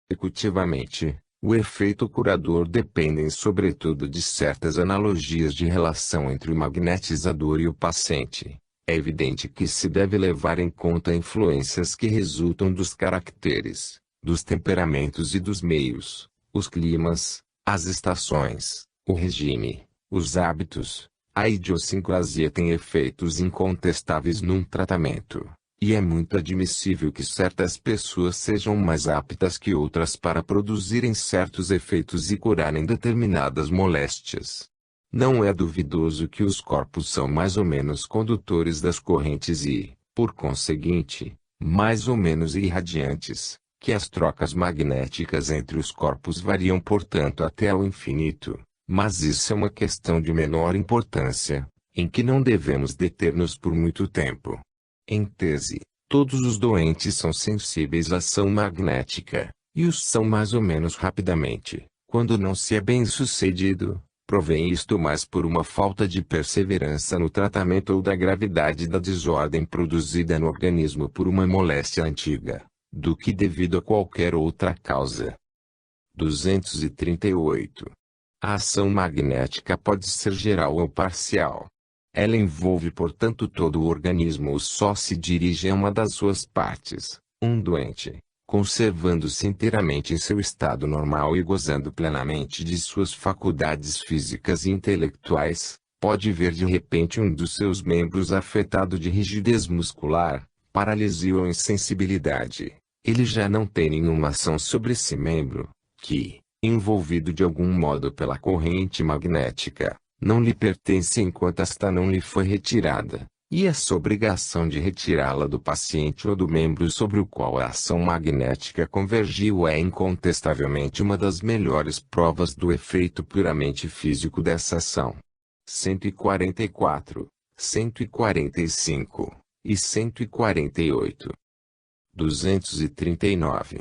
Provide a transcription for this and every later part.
Consecutivamente, o efeito curador depende sobretudo de certas analogias de relação entre o magnetizador e o paciente. É evidente que se deve levar em conta influências que resultam dos caracteres, dos temperamentos e dos meios, os climas, as estações, o regime, os hábitos. A idiosincrasia tem efeitos incontestáveis num tratamento, e é muito admissível que certas pessoas sejam mais aptas que outras para produzirem certos efeitos e curarem determinadas moléstias. Não é duvidoso que os corpos são mais ou menos condutores das correntes e, por conseguinte, mais ou menos irradiantes, que as trocas magnéticas entre os corpos variam portanto até ao infinito, mas isso é uma questão de menor importância, em que não devemos deter-nos por muito tempo. Em tese, todos os doentes são sensíveis à ação magnética, e os são mais ou menos rapidamente, quando não se é bem-sucedido. Provém isto mais por uma falta de perseverança no tratamento ou da gravidade da desordem produzida no organismo por uma moléstia antiga, do que devido a qualquer outra causa. 238. A ação magnética pode ser geral ou parcial. Ela envolve portanto todo o organismo ou só se dirige a uma das suas partes. Um doente, conservando-se inteiramente em seu estado normal e gozando plenamente de suas faculdades físicas e intelectuais, pode ver de repente um dos seus membros afetado de rigidez muscular, paralisia ou insensibilidade. Ele já não tem nenhuma ação sobre esse membro, que, envolvido de algum modo pela corrente magnética, não lhe pertence enquanto esta não lhe foi retirada. E essa obrigação de retirá-la do paciente ou do membro sobre o qual a ação magnética convergiu é incontestavelmente uma das melhores provas do efeito puramente físico dessa ação. 144, 145 e 148. 239.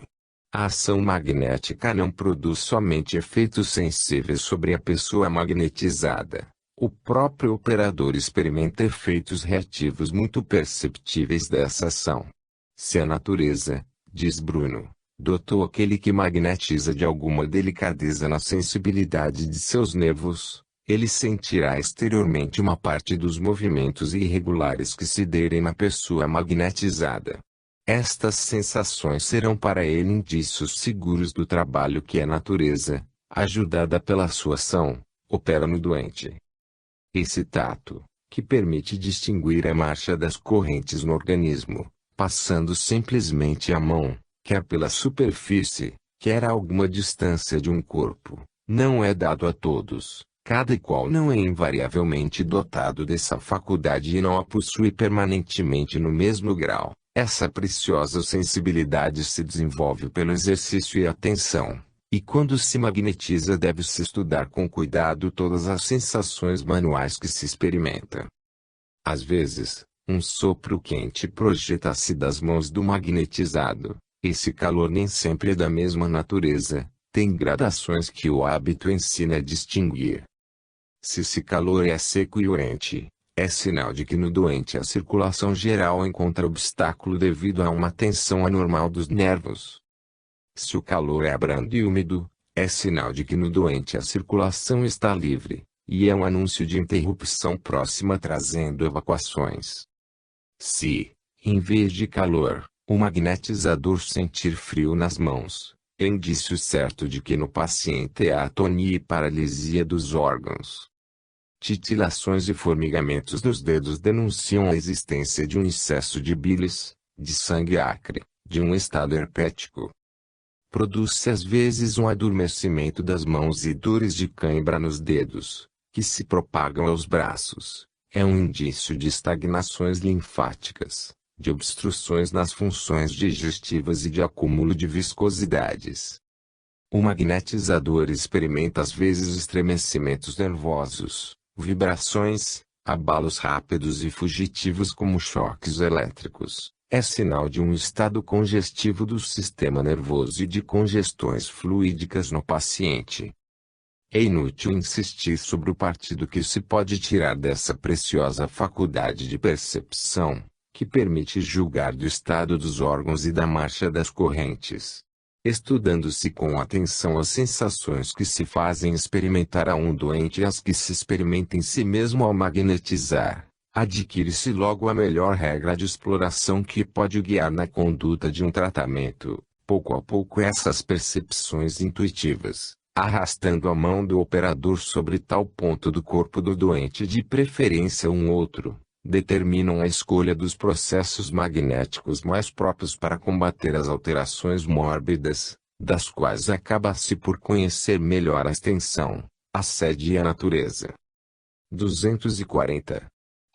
A ação magnética não produz somente efeitos sensíveis sobre a pessoa magnetizada. O próprio operador experimenta efeitos reativos muito perceptíveis dessa ação. Se a natureza, diz Bruno, dotou aquele que magnetiza de alguma delicadeza na sensibilidade de seus nervos, ele sentirá exteriormente uma parte dos movimentos irregulares que se derem na pessoa magnetizada. Estas sensações serão para ele indícios seguros do trabalho que a natureza, ajudada pela sua ação, opera no doente. Esse tato, que permite distinguir a marcha das correntes no organismo, passando simplesmente a mão, quer pela superfície, quer a alguma distância de um corpo, não é dado a todos. Cada qual não é invariavelmente dotado dessa faculdade e não a possui permanentemente no mesmo grau. Essa preciosa sensibilidade se desenvolve pelo exercício e atenção. E quando se magnetiza deve-se estudar com cuidado todas as sensações manuais que se experimenta. Às vezes, um sopro quente projeta-se das mãos do magnetizado. Esse calor nem sempre é da mesma natureza, tem gradações que o hábito ensina a distinguir. Se esse calor é seco e urente, é sinal de que no doente a circulação geral encontra obstáculo devido a uma tensão anormal dos nervos. Se o calor é brando e úmido, é sinal de que no doente a circulação está livre, e é um anúncio de interrupção próxima trazendo evacuações. Se, em vez de calor, o magnetizador sentir frio nas mãos, é indício certo de que no paciente há atonia e paralisia dos órgãos. Titilações e formigamentos dos dedos denunciam a existência de um excesso de bilis, de sangue acre, de um estado herpético. Produz-se às vezes um adormecimento das mãos e dores de cãibra nos dedos, que se propagam aos braços. É um indício de estagnações linfáticas, de obstruções nas funções digestivas e de acúmulo de viscosidades. O magnetizador experimenta às vezes estremecimentos nervosos, vibrações, abalos rápidos e fugitivos como choques elétricos. É sinal de um estado congestivo do sistema nervoso e de congestões fluídicas no paciente. É inútil insistir sobre o partido que se pode tirar dessa preciosa faculdade de percepção, que permite julgar do estado dos órgãos e da marcha das correntes. Estudando-se com atenção as sensações que se fazem experimentar a um doente e as que se experimenta em si mesmo ao magnetizar, adquire-se logo a melhor regra de exploração que pode guiar na conduta de um tratamento. Pouco a pouco essas percepções intuitivas, arrastando a mão do operador sobre tal ponto do corpo do doente, de preferência um outro, determinam a escolha dos processos magnéticos mais próprios para combater as alterações mórbidas, das quais acaba-se por conhecer melhor a extensão, a sede e a natureza. 240.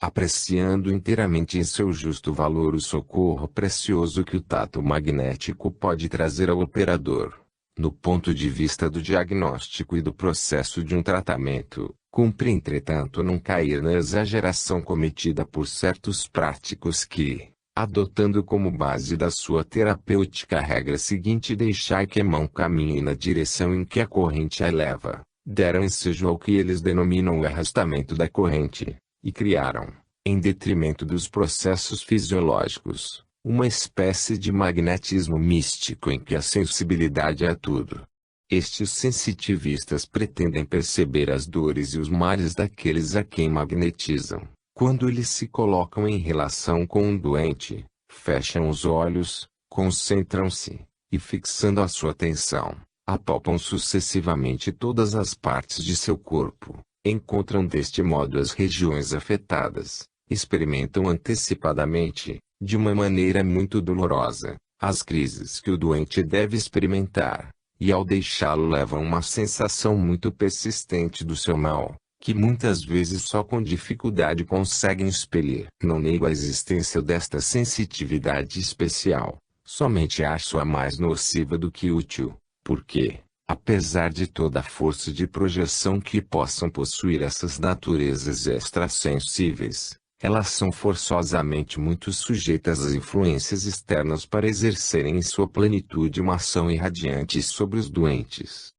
Apreciando inteiramente em seu justo valor o socorro precioso que o tato magnético pode trazer ao operador, no ponto de vista do diagnóstico e do processo de um tratamento, cumpre entretanto não cair na exageração cometida por certos práticos que, adotando como base da sua terapêutica a regra seguinte: deixai que a mão caminhe na direção em que a corrente a leva, deram ensejo ao que eles denominam o arrastamento da corrente, e criaram, em detrimento dos processos fisiológicos, uma espécie de magnetismo místico em que a sensibilidade é tudo. Estes sensitivistas pretendem perceber as dores e os males daqueles a quem magnetizam. Quando eles se colocam em relação com um doente, fecham os olhos, concentram-se, e fixando a sua atenção, apalpam sucessivamente todas as partes de seu corpo, encontram deste modo as regiões afetadas, experimentam antecipadamente, de uma maneira muito dolorosa, as crises que o doente deve experimentar, e ao deixá-lo levam uma sensação muito persistente do seu mal, que muitas vezes só com dificuldade conseguem expelir. Não nego a existência desta sensitividade especial, somente acho-a mais nociva do que útil, porque, apesar de toda a força de projeção que possam possuir essas naturezas extrasensíveis, elas são forçosamente muito sujeitas às influências externas para exercerem em sua plenitude uma ação irradiante sobre os doentes.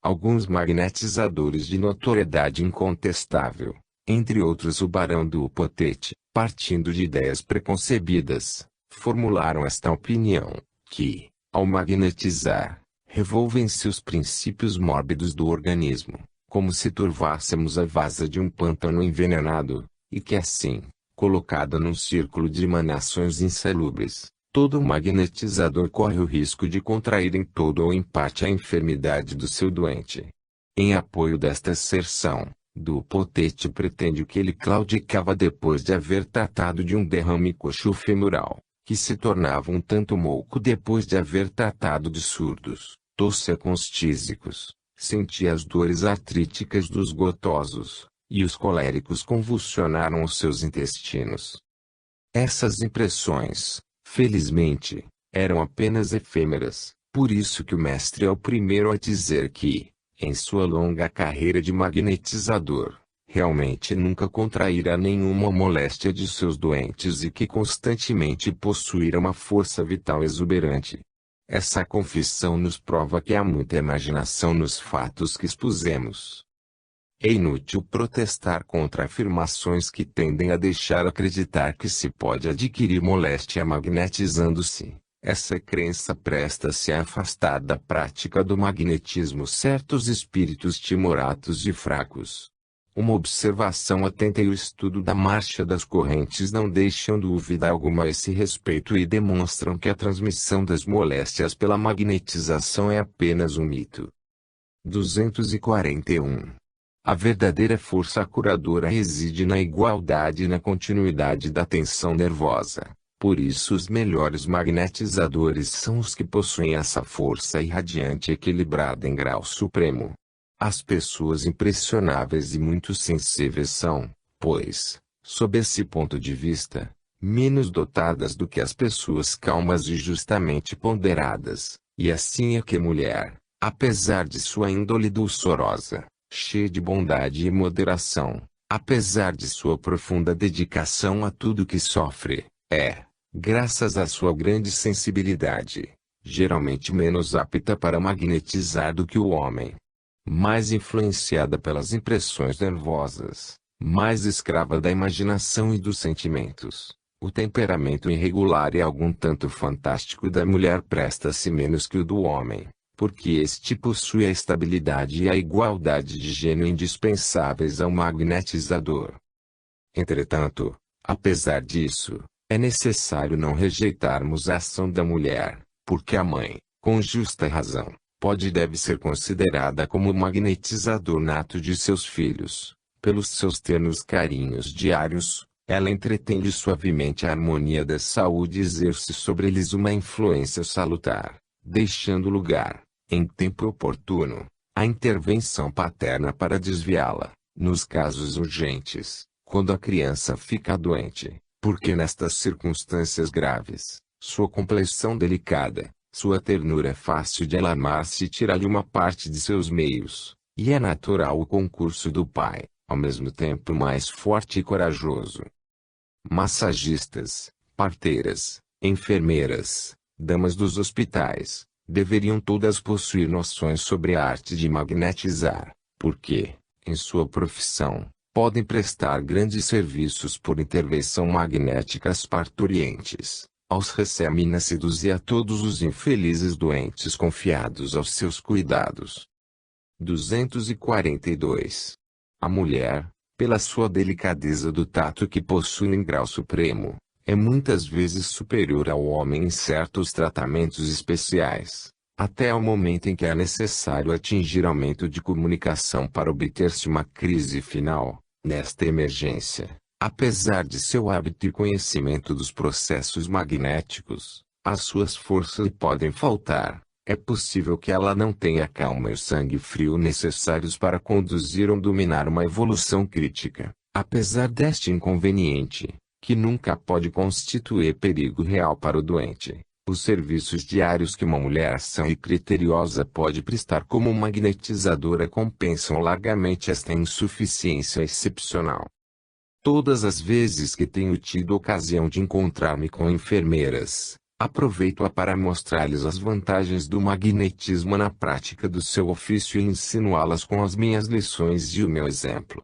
Alguns magnetizadores de notoriedade incontestável, entre outros o Barão do Upotete, partindo de ideias preconcebidas, formularam esta opinião, que, ao magnetizar, revolvem-se os princípios mórbidos do organismo, como se turvássemos a vasa de um pântano envenenado, e que assim, colocada num círculo de emanações insalubres, todo magnetizador corre o risco de contrair em todo ou em parte a enfermidade do seu doente. Em apoio desta asserção, do Potete pretende que ele claudicava depois de haver tratado de um derrame coxo-femoral, que se tornava um tanto mouco depois de haver tratado de surdos, tosse com os tísicos, sentia as dores artríticas dos gotosos, e os coléricos convulsionaram os seus intestinos. Essas impressões, felizmente, eram apenas efêmeras, por isso que o mestre é o primeiro a dizer que, em sua longa carreira de magnetizador, realmente nunca contraíra nenhuma moléstia de seus doentes e que constantemente possuíra uma força vital exuberante. Essa confissão nos prova que há muita imaginação nos fatos que expusemos. É inútil protestar contra afirmações que tendem a deixar acreditar que se pode adquirir moléstia magnetizando-se. Essa crença presta-se a afastar da prática do magnetismo certos espíritos timoratos e fracos. Uma observação atenta e o estudo da marcha das correntes não deixam dúvida alguma a esse respeito e demonstram que a transmissão das moléstias pela magnetização é apenas um mito. 241. A verdadeira força curadora reside na igualdade e na continuidade da tensão nervosa. Por isso os melhores magnetizadores são os que possuem essa força irradiante equilibrada em grau supremo. As pessoas impressionáveis e muito sensíveis são, pois, sob esse ponto de vista, menos dotadas do que as pessoas calmas e justamente ponderadas, e assim é que a mulher, apesar de sua índole dulçorosa, cheia de bondade e moderação, apesar de sua profunda dedicação a tudo que sofre, é, graças à sua grande sensibilidade, geralmente menos apta para magnetizar do que o homem. Mais influenciada pelas impressões nervosas, mais escrava da imaginação e dos sentimentos, O temperamento irregular e algum tanto fantástico da mulher presta-se menos que o do homem, porque este possui a estabilidade e a igualdade de gênio indispensáveis ao magnetizador. Entretanto, apesar disso, é necessário não rejeitarmos a ação da mulher, porque a mãe, com justa razão, pode e deve ser considerada como o magnetizador nato de seus filhos. Pelos seus ternos carinhos diários, ela entretém-lhes suavemente a harmonia da saúde e exerce sobre eles uma influência salutar, deixando lugar, em tempo oportuno, à intervenção paterna para desviá-la, nos casos urgentes, quando a criança fica doente, porque nestas circunstâncias graves, sua complexão delicada, sua ternura é fácil de alarmar-se e tirar-lhe uma parte de seus meios, e é natural o concurso do pai, ao mesmo tempo mais forte e corajoso. Massagistas, parteiras, enfermeiras, damas dos hospitais, deveriam todas possuir noções sobre a arte de magnetizar, porque, em sua profissão, podem prestar grandes serviços por intervenção magnética às parturientes, aos recém-nascidos e a todos os infelizes doentes confiados aos seus cuidados. 242. A mulher, pela sua delicadeza do tato que possui em grau supremo, é muitas vezes superior ao homem em certos tratamentos especiais, até ao momento em que é necessário atingir aumento de comunicação para obter-se uma crise final. Nesta emergência, apesar de seu hábito e conhecimento dos processos magnéticos, as suas forças lhe podem faltar. É possível que ela não tenha a calma e o sangue frio necessários para conduzir ou dominar uma evolução crítica. Apesar deste inconveniente, que nunca pode constituir perigo real para o doente, os serviços diários que uma mulher sã e criteriosa pode prestar como magnetizadora compensam largamente esta insuficiência excepcional. Todas as vezes que tenho tido ocasião de encontrar-me com enfermeiras, aproveito-a para mostrar-lhes as vantagens do magnetismo na prática do seu ofício e insinuá-las com as minhas lições e o meu exemplo.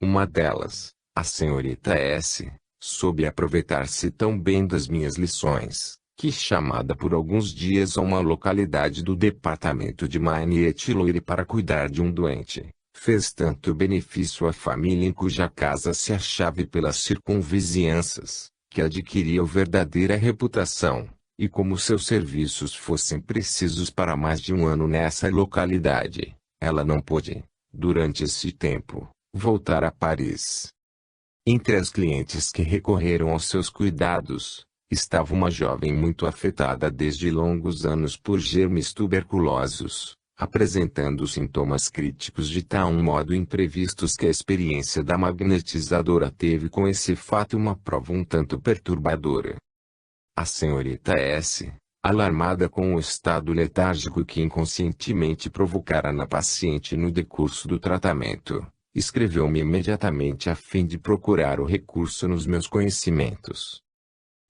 Uma delas, a senhorita S., soube aproveitar-se tão bem das minhas lições, que chamada por alguns dias a uma localidade do departamento de Maine-et-Loire para cuidar de um doente, fez tanto benefício à família em cuja casa se achava e pelas circunvizinhanças, que adquiriu verdadeira reputação, e como seus serviços fossem precisos para mais de um ano nessa localidade, ela não pôde, durante esse tempo, voltar a Paris. Entre as clientes que recorreram aos seus cuidados, estava uma jovem muito afetada desde longos anos por germes tuberculosos, apresentando sintomas críticos de tal modo imprevistos que a experiência da magnetizadora teve com esse fato uma prova um tanto perturbadora. A senhorita S., alarmada com o estado letárgico que inconscientemente provocara na paciente no decurso do tratamento, escreveu-me imediatamente a fim de procurar o recurso nos meus conhecimentos.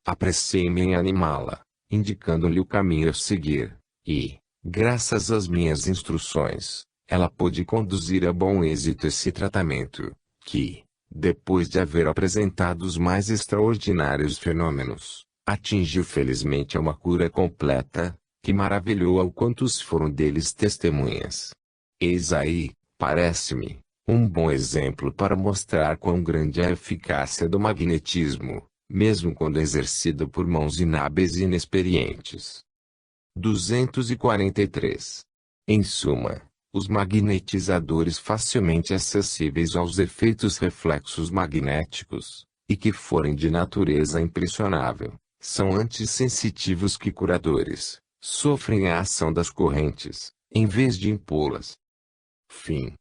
Apressei-me em animá-la, indicando-lhe o caminho a seguir, e, graças às minhas instruções, ela pôde conduzir a bom êxito esse tratamento, que, depois de haver apresentado os mais extraordinários fenômenos, atingiu felizmente a uma cura completa, que maravilhou ao quantos foram deles testemunhas. Eis aí, parece-me, um bom exemplo para mostrar quão grande é a eficácia do magnetismo, mesmo quando exercida por mãos inábeis e inexperientes. 243. Em suma, os magnetizadores facilmente acessíveis aos efeitos reflexos magnéticos, e que forem de natureza impressionável, são antes sensitivos que curadores, sofrem a ação das correntes, em vez de impô-las. Fim.